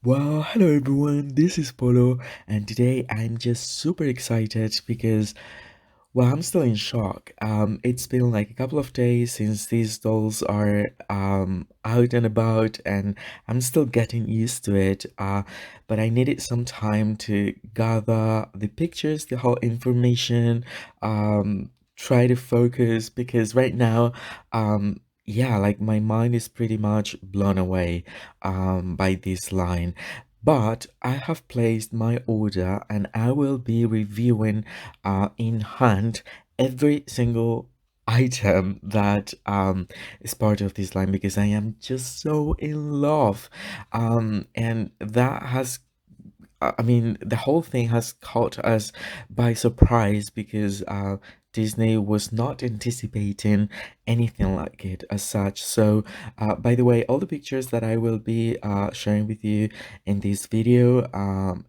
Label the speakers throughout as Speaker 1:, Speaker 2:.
Speaker 1: Well, hello everyone, this is Polo, and today I'm just super excited because, well, I'm still in shock. It's been like a couple of days since these dolls are out and about, and I'm still getting used to it. But I needed some time to gather the pictures, the whole information, try to focus because right now, yeah, like my mind is pretty much blown away by this line. But I have placed my order and I will be reviewing in hand every single item that is part of this line because I am just so in love. And that has I mean, the whole thing has caught us by surprise because Disney was not anticipating anything like it as such. So, by the way, all the pictures that I will be sharing with you in this video,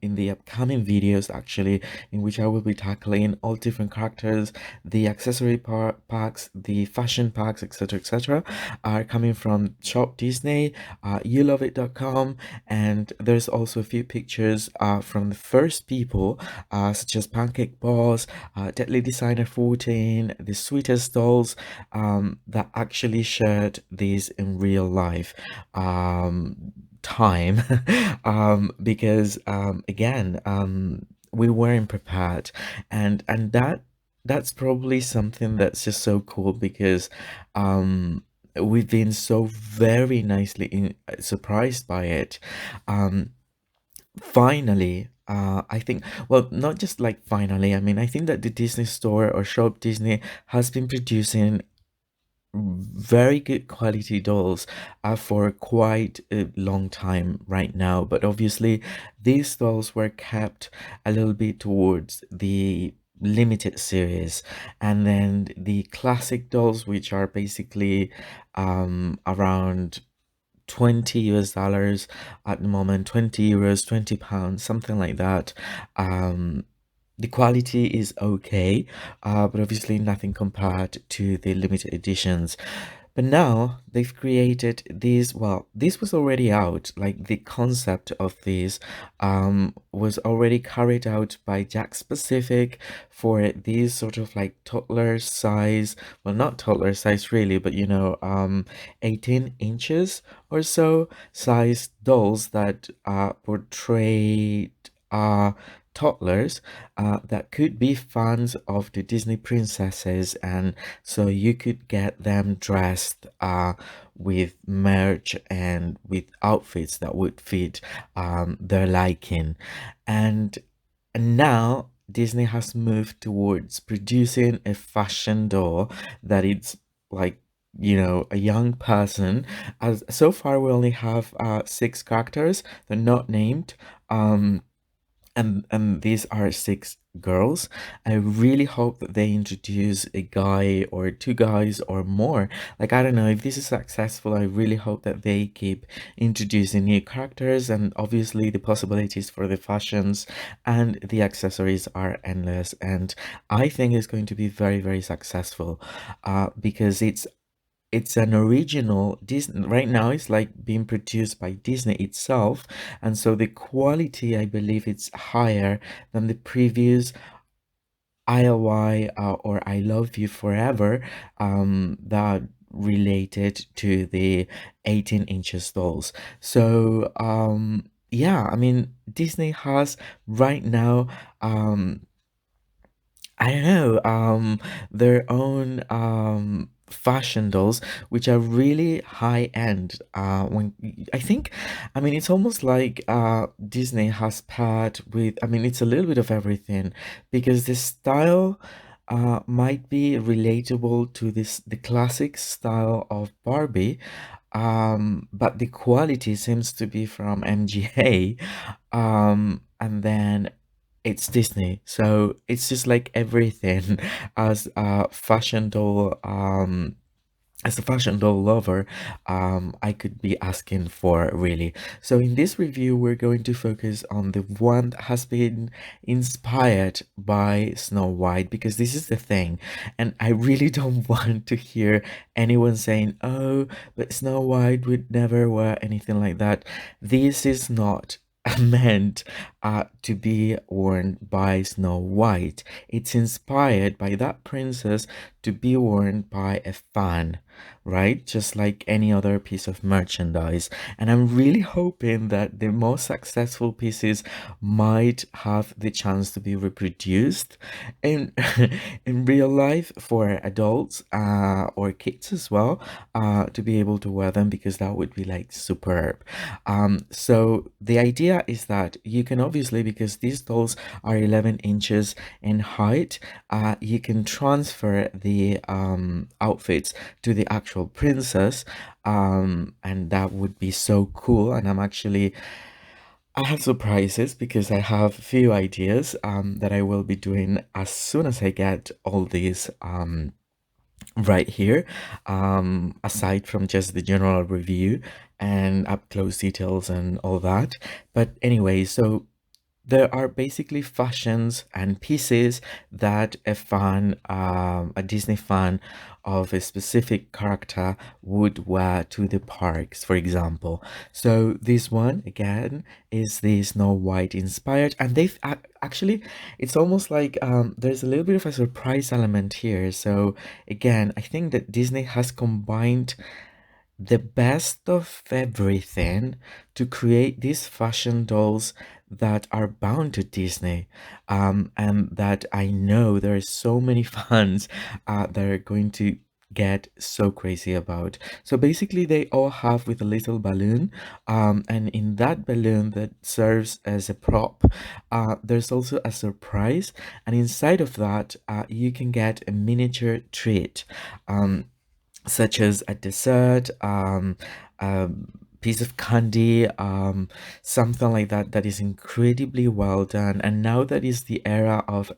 Speaker 1: in the upcoming videos actually, in which I will be tackling all different characters, the accessory packs, the fashion packs, etc., are coming from Shop Disney, youloveit.com, and there's also a few pictures from the first people, such as Pancake Boss, Deadly Designer 14, the Sweetest Dolls, that actually shared this in real life time because again we weren't prepared, and that's probably something that's just so cool because we've been so very nicely surprised by it. um Finally, I think, well, not just like finally, I mean, I think that the Disney Store or Shop Disney has been producing very good quality dolls for quite a long time right now, but obviously these dolls were kept a little bit towards the limited series, and then the classic dolls, which are basically around 20 US dollars at the moment, 20 euros, 20 pounds, something like that. um the quality is okay, but obviously nothing compared to the limited editions. But now they've created these, well, this was already out, like the concept of this was already carried out by Jack Specific for these sort of like toddler size, well, not toddler size really, but 18 inches or so size dolls that portrayed toddlers that could be fans of the Disney princesses, and so you could get them dressed with merch and with outfits that would fit their liking. And now Disney has moved towards producing a fashion doll that it's like, a young person. As so far we only have six characters. They're not named. And these are six girls. I really hope that they introduce a guy or two guys or more. Like, I don't know if this is successful. I really hope that they keep introducing new characters, and obviously the possibilities for the fashions and the accessories are endless. And I think it's going to be very, very successful because it's an original Disney. Right now it's like being produced by Disney itself, and so the quality, I believe, it's higher than the previous ILY or I Love You Forever that related to the 18 inches dolls. So yeah, I mean, Disney has right now I don't know, their own fashion dolls, which are really high end. When I think, I mean, it's almost like Disney has paired with. I mean, it's a little bit of everything because the style might be relatable to the classic style of Barbie, but the quality seems to be from MGA, and then it's Disney, so it's just like everything as a fashion doll, as a fashion doll lover, I could be asking for really. So in this review, we're going to focus on the one that has been inspired by Snow White, because this is the thing, and I really don't want to hear anyone saying, "Oh, but Snow White would never wear anything like that." This is not meant to be worn by Snow White. It's inspired by that princess to be worn by a fan, right? Just like any other piece of merchandise. And I'm really hoping that the most successful pieces might have the chance to be reproduced in in real life for adults or kids as well, to be able to wear them, because that would be like superb. So the idea is that you can obviously, because these dolls are 11 inches in height, you can transfer the outfits to the actual princess, and that would be so cool. And I have surprises because I have a few ideas that I will be doing as soon as I get all these right here, aside from just the general review and up close details and all that. But anyway, so there are basically fashions and pieces that a Disney fan of a specific character would wear to the parks, for example. So this one again is the Snow White inspired, and actually, it's almost like there's a little bit of a surprise element here. So again, I think that Disney has combined the best of everything to create these fashion dolls that are bound to Disney, and that I know there are so many fans that are going to get so crazy about. So basically, they all have with a little balloon, and in that balloon that serves as a prop, there's also a surprise, and inside of that, you can get a miniature treat. Such as a dessert, a piece of candy, something like that, that is incredibly well done. And now that is the era of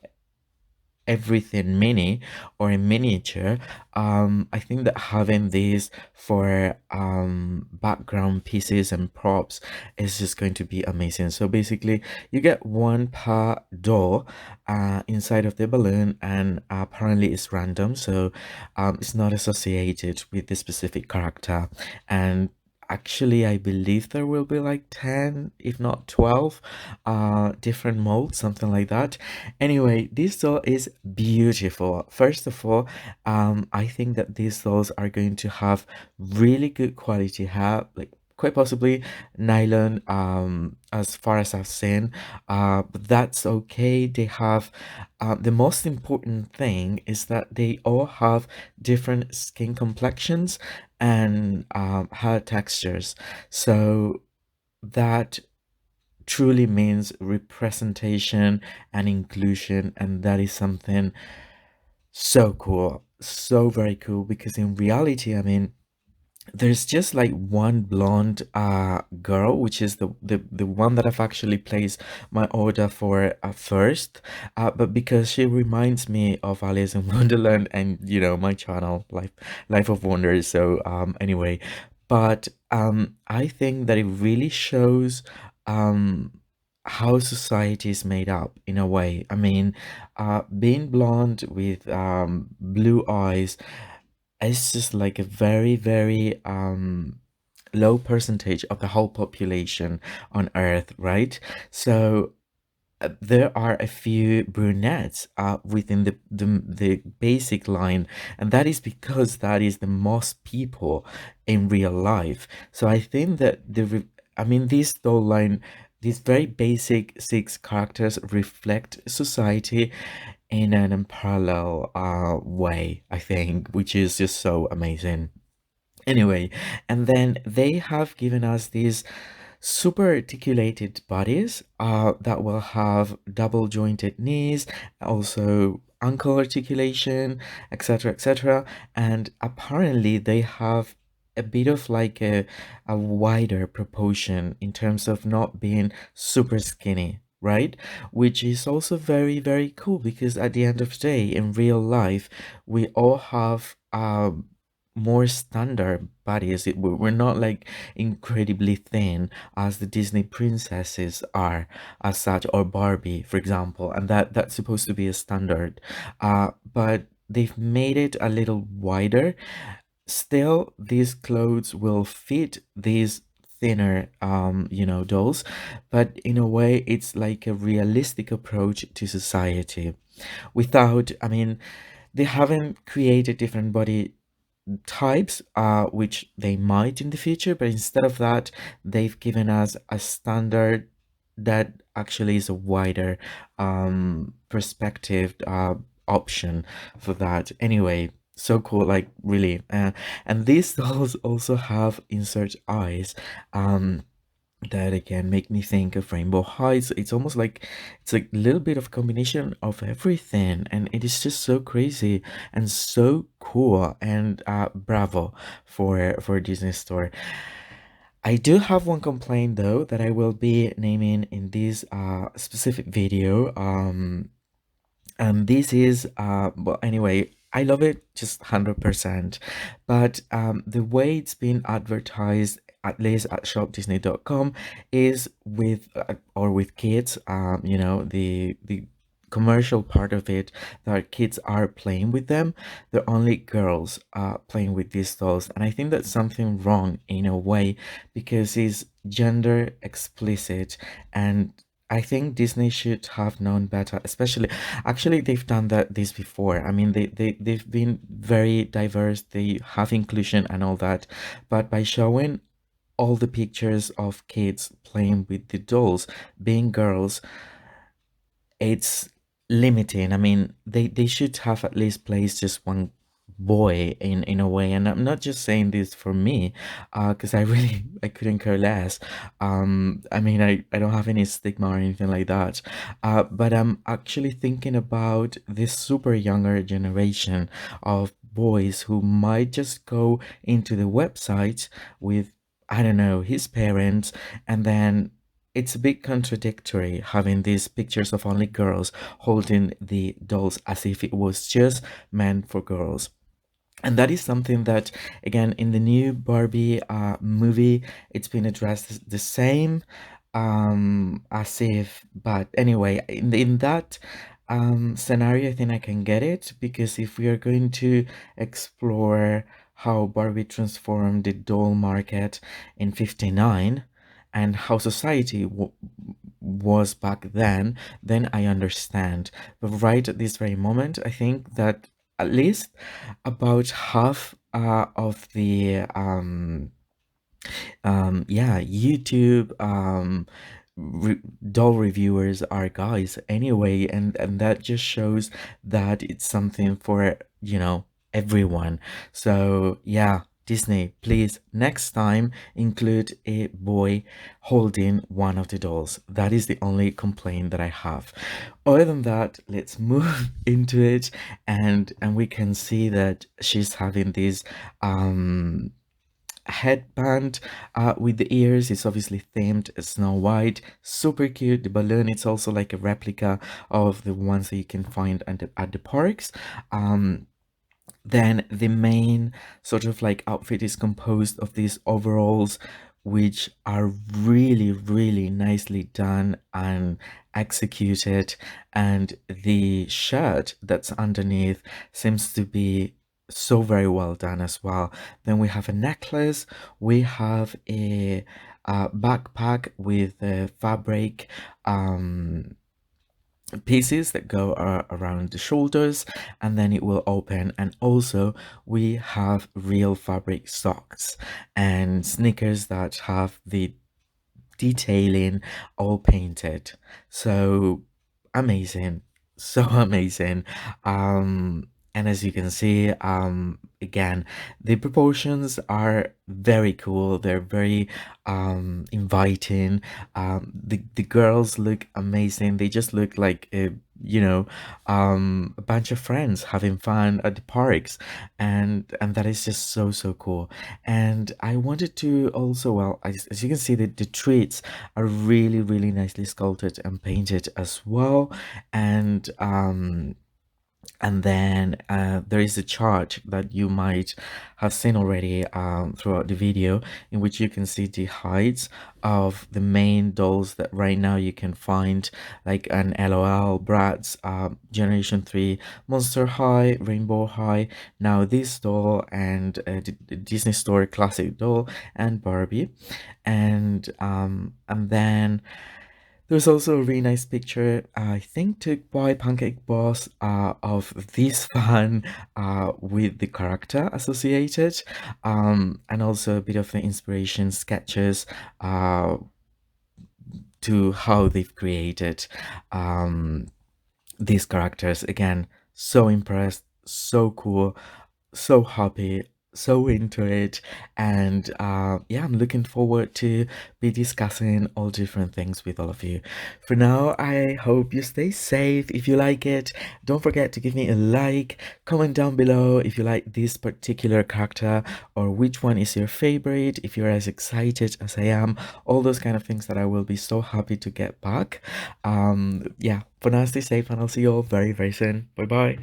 Speaker 1: everything mini or in miniature, I think that having these for background pieces and props is just going to be amazing. So basically, you get one per door inside of the balloon, and apparently it's random, so it's not associated with the specific character. And actually, I believe there will be like 10, if not 12, different molds, something like that. Anyway, this doll is beautiful. First of all, I think that these dolls are going to have really good quality hair, like quite possibly nylon, as far as I've seen. But that's okay. They have, the most important thing is that they all have different skin complexions and hair textures. So that truly means representation and inclusion, and that is something so cool, so very cool, because in reality, I mean, there's just like one blonde girl, which is the one that I've actually placed my order for first, but because she reminds me of Alice in Wonderland, and my channel, Life of Wonders. So anyway, but I think that it really shows um how society is made up in a way. I mean, being blonde with blue eyes, it's just like a very, very low percentage of the whole population on Earth, right? So there are a few brunettes within the basic line, and that is because that is the most people in real life. So I think that I mean, this doll line, these very basic six characters reflect society in an unparalleled way, I think, which is just so amazing. Anyway, and then they have given us these super articulated bodies that will have double jointed knees, also ankle articulation, etc., etc. And apparently they have a bit of like a wider proportion in terms of not being super skinny, right? Which is also very, very cool, because at the end of the day, in real life, we all have more standard bodies. We're not like incredibly thin as the Disney princesses are, as such, or Barbie, for example, and that's supposed to be a standard. But they've made it a little wider. Still, these clothes will fit these thinner, dolls, but in a way, it's like a realistic approach to society. Without, I mean, they haven't created different body types, which they might in the future, but instead of that, they've given us a standard that actually is a wider perspective option for that. Anyway, so cool, like really. And these dolls also have insert eyes. Um, that again make me think of Rainbow Heights. It's almost like it's a little bit of combination of everything, and it is just so crazy and so cool. And bravo for Disney Store. I do have one complaint though that I will be naming in this specific video. And this is well, anyway, I love it just 100%, but the way it's been advertised, at least at shopdisney.com, is with or with kids. The commercial part of it, that kids are playing with them. They're only girls playing with these dolls, and I think that's something wrong in a way, because it's gender explicit. And I think Disney should have known better, especially actually they've done this before. I mean, they've been very diverse, they have inclusion and all that, but by showing all the pictures of kids playing with the dolls being girls, it's limiting. I mean, they should have at least placed just one boy in a way. And I'm not just saying this for me, because I really I couldn't care less. I mean, I don't have any stigma or anything like that. But I'm actually thinking about this super younger generation of boys who might just go into the website with, I don't know, his parents, and then it's a bit contradictory having these pictures of only girls holding the dolls as if it was just meant for girls. And that is something that, again, in the new Barbie movie, it's been addressed the same, as if, but anyway, in that scenario, I think I can get it, because if we are going to explore how Barbie transformed the doll market in 59 and how society was back then I understand. But right at this very moment, I think that at least about half of the yeah, YouTube re doll reviewers are guys anyway, and that just shows that it's something for, everyone. So yeah, Disney, please next time include a boy holding one of the dolls. That is the only complaint that I have. Other than that, let's move into it, and we can see that she's having this headband with the ears. It's obviously themed Snow White, super cute. The balloon, it's also like a replica of the ones that you can find at the parks. Then the main sort of like outfit is composed of these overalls, which are really, really nicely done and executed. And the shirt that's underneath seems to be so very well done as well. Then we have a necklace, we have a backpack with fabric pieces that go around the shoulders, and then it will open. And also we have real fabric socks and sneakers that have the detailing all painted. So amazing, so amazing. And as you can see, again, the proportions are very cool, they're very inviting. The girls look amazing, they just look like a bunch of friends having fun at the parks, and that is just so cool. And I wanted to also, well, as you can see, the treats are really, really nicely sculpted and painted as well. And And then there is a chart that you might have seen already throughout the video, in which you can see the heights of the main dolls that right now you can find, like an LOL, Bratz, Generation 3, Monster High, Rainbow High, now this doll, and the Disney Store Classic doll, and Barbie. And then there's also a really nice picture, I think, took by Pancake Boss, of this fan with the character associated, and also a bit of the inspiration sketches uh, to how they've created um, these characters. Again, so impressed, so cool, so happy, so into it. And yeah, I'm looking forward to be discussing all different things with all of you. For now, I hope you stay safe. If you like it, don't forget to give me a like, comment down below if you like this particular character, or which one is your favorite, if you're as excited as I am, all those kind of things that I will be so happy to get back. Yeah, for now, stay safe, and I'll see you all very, very soon. Bye bye.